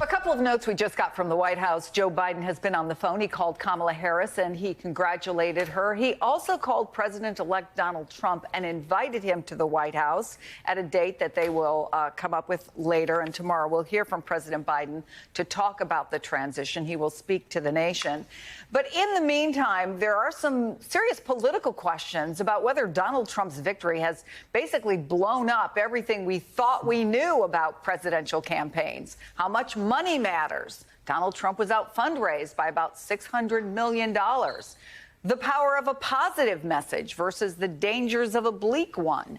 A couple of notes we just got from the White House. Joe Biden has been on the phone. He called Kamala Harris and he congratulated her. He also called President-elect Donald Trump and invited him to the White House at a date that they will come up with later. And tomorrow we'll hear from President Biden to talk about the transition. He will speak to the nation. But in the meantime, there are some serious political questions about whether Donald Trump's victory has basically blown up everything we thought we knew about presidential campaigns. How much money matters. Donald Trump was out fundraised by about $600 million. The power of a positive message versus the dangers of a bleak one.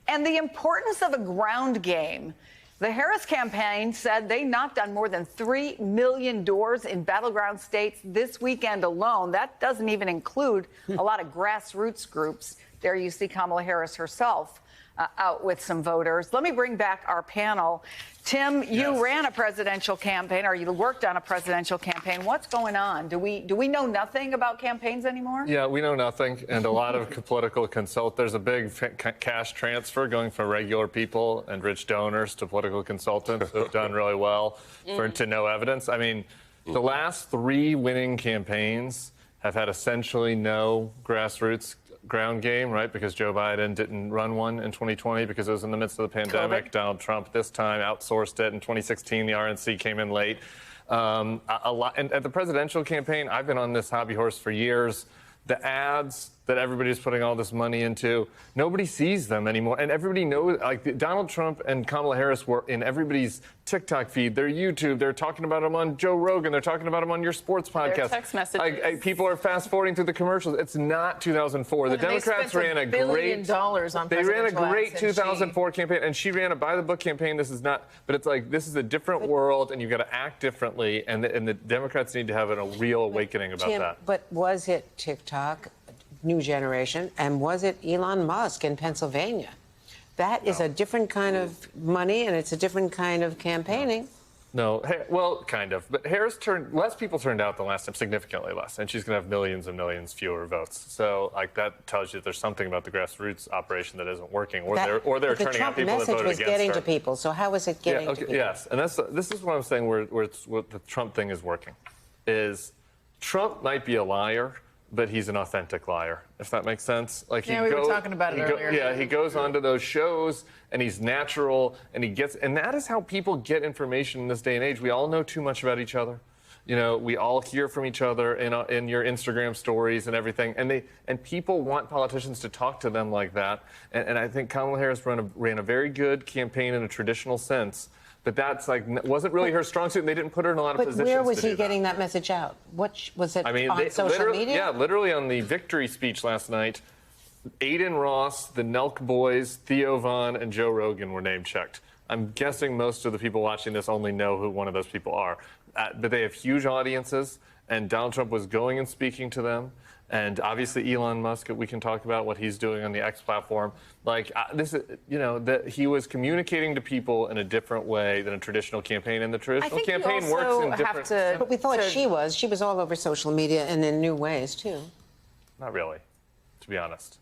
And the importance of a ground game. The Harris campaign said they knocked on more than 3 million doors in battleground states this weekend alone. That doesn't even include a lot of grassroots groups. There you see Kamala Harris herself out with some voters. Let me bring back our panel. Tim, you ran a presidential campaign, or you worked on a presidential campaign. What's going on? Do we know nothing about campaigns anymore? Yeah, we know nothing, and a lot of political there's a big cash transfer going from regular people and rich donors to political consultants who have done really well to no evidence. I mean, the last 3 winning campaigns have had essentially no grassroots ground game, right? Because Joe Biden didn't run one in 2020 because it was in the midst of the pandemic. Donald Trump this time outsourced it. In 2016, the RNC came in late. A lot. And at the presidential campaign, I've been on this hobby horse for years. The ads that everybody's putting all this money into, nobody sees them anymore. And everybody knows, like Donald Trump and Kamala Harris were in everybody's TikTok feed, their YouTube. They're talking about them on Joe Rogan. They're talking about them on your sports podcast. Their text messages. People are fast forwarding through the commercials. It's not 2004. The Democrats ran a great They ran a great 2004 campaign, and she ran a by the book campaign. This is not, but it's like this is a different world, and you've got to act differently. And the Democrats need to have a real awakening about that. But was it TikTok? New generation, and was it Elon Musk in Pennsylvania? That is a different kind of money, and it's a different kind of campaigning. No, well, kind of. But less people turned out the last time, significantly less, and she's going to have millions and millions fewer votes. So, like, that tells you there's something about the grassroots operation that isn't working, or they're turning out people that voted against her. The Trump message was getting to people. So how is it getting to people? Yes, and this is what I'm saying. Where what the Trump thing is working is Trump might be a liar, but he's an authentic liar, if that makes sense. Like we were talking about it earlier. He goes onto those shows, and he's natural, and and that is how people get information in this day and age. We all know too much about each other. You know, we all hear from each other in your Instagram stories and everything, and people want politicians to talk to them like that. And I think Kamala Harris ran a very good campaign in a traditional sense. But that's wasn't really her strong suit, and they didn't put her in a lot of positions. But where was he getting that message out? What was it on social media? Yeah, literally on the victory speech last night, Aiden Ross, the Nelk Boys, Theo Vaughn, and Joe Rogan were name checked. I'm guessing most of the people watching this only know who one of those people are. But they have huge audiences, and Donald Trump was going and speaking to them. And obviously Elon Musk, we can talk about what he's doing on the X platform. Like he was communicating to people in a different way than a traditional campaign. And the traditional campaign works in different. But we thought she was all over social media and in new ways too. Not really, to be honest.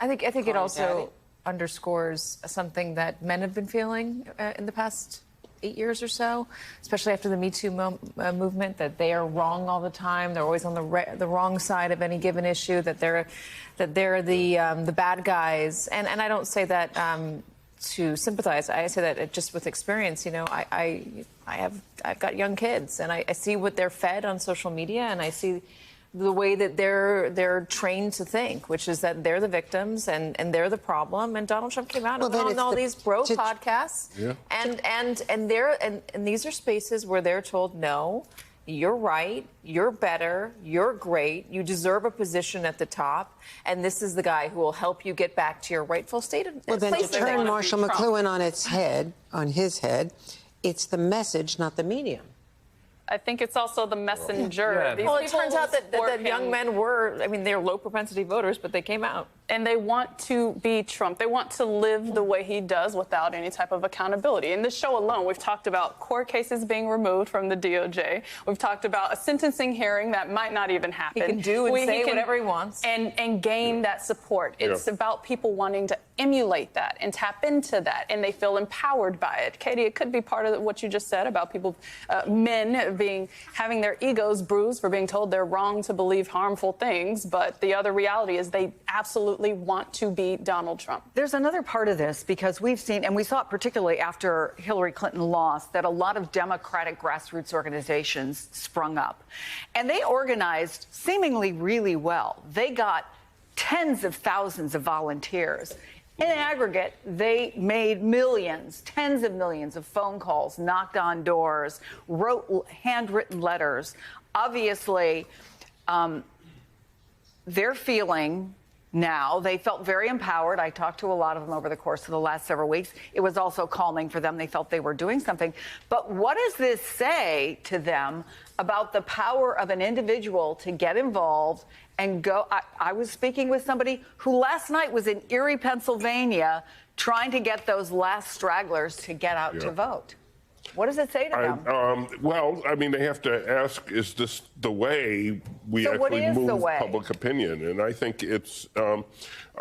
I think it also underscores something that men have been feeling in the past 8 years or so, especially after the Me Too movement, that they are wrong all the time. They're always on the wrong side of any given issue. That they're the bad guys. And I don't say that to sympathize. I say that just with experience. You know, I've got young kids, and I see what they're fed on social media, and I see the way that they're trained to think, which is that they're the victims and they're the problem. And Donald Trump came out and went on all these bro podcasts, and these are spaces where they're told, no, you're right, you're better, you're great, you deserve a position at the top, and this is the guy who will help you get back to your rightful state of Well, then to turn Marshall McLuhan on his head, it's the message, not the medium. I think it's also the messenger. Well, it turns out that young men they're low propensity voters, but they came out. And they want to be Trump. They want to live the way he does without any type of accountability. In this show alone, we've talked about court cases being removed from the DOJ. We've talked about a sentencing hearing that might not even happen. He can do and say whatever he wants. And gain that support. It's about people wanting to emulate that and tap into that, and they feel empowered by it. Katie, it could be part of what you just said about people, men having their egos bruised for being told they're wrong to believe harmful things, but the other reality is they absolutely want to be Donald Trump. There's another part of this because we've seen, and we saw it particularly after Hillary Clinton lost, that a lot of Democratic grassroots organizations sprung up. And they organized seemingly really well. They got tens of thousands of volunteers. In aggregate, they made millions, tens of millions of phone calls, knocked on doors, wrote handwritten letters. Obviously, they're feeling now, they felt very empowered. I talked to a lot of them over the course of the last several weeks. It was also calming for them. They felt they were doing something. But what does this say to them about the power of an individual to get involved and go? I was speaking with somebody who last night was in Erie, Pennsylvania, trying to get those last stragglers to get out to vote. What does it say to them? Well, I mean, they have to ask, is this the way we So what actually is the move way? public opinion? And I think it's,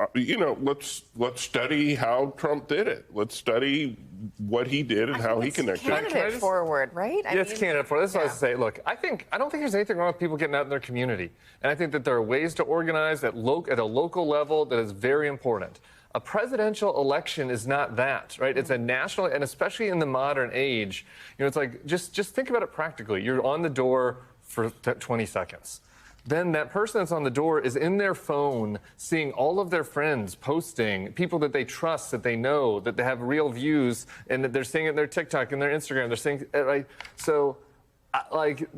let's study how Trump did it. Let's study what he did and how he connected. Candidate forward, right? Yes, candidate forward. That's what I was going to say. Look, I don't think there's anything wrong with people getting out in their community. And I think that there are ways to organize at a local level that is very important. A presidential election is not that, right? It's a national, and especially in the modern age, it's like, just think about it practically. You're on the door for 20 seconds. Then that person that's on the door is in their phone, seeing all of their friends posting, people that they trust, that they know, that they have real views, and that they're seeing it in their TikTok and their Instagram. They're saying, right? So,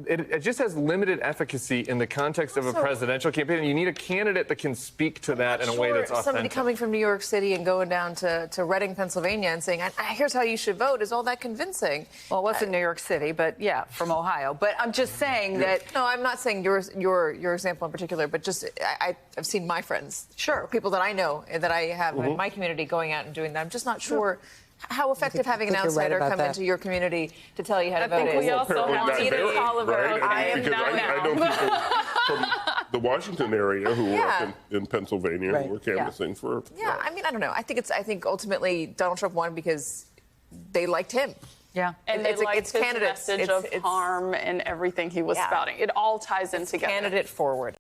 it just has limited efficacy in the context of a presidential campaign. And you need a candidate that can speak to that in a way that's authentic. Somebody coming from New York City and going down to Reading, Pennsylvania, and saying, "Here's how you should vote," is all that convincing? Well, it wasn't New York City, but yeah, from Ohio. But I'm just saying that. No, I'm not saying your example in particular, but just I've seen my friends, people that I know that I have in my community going out and doing that. I'm just not sure. How effective having an outsider come into your community to tell you how to vote is? I think we also Apparently have not Edith very, Oliver. right? I am Because not I know now. people from the Washington area who were up in Pennsylvania who were canvassing for. Yeah, I mean, I don't know. I think ultimately Donald Trump won because they liked him. Yeah. And they liked his candidates. message of harm and everything he was spouting. It all ties in together. Candidate forward.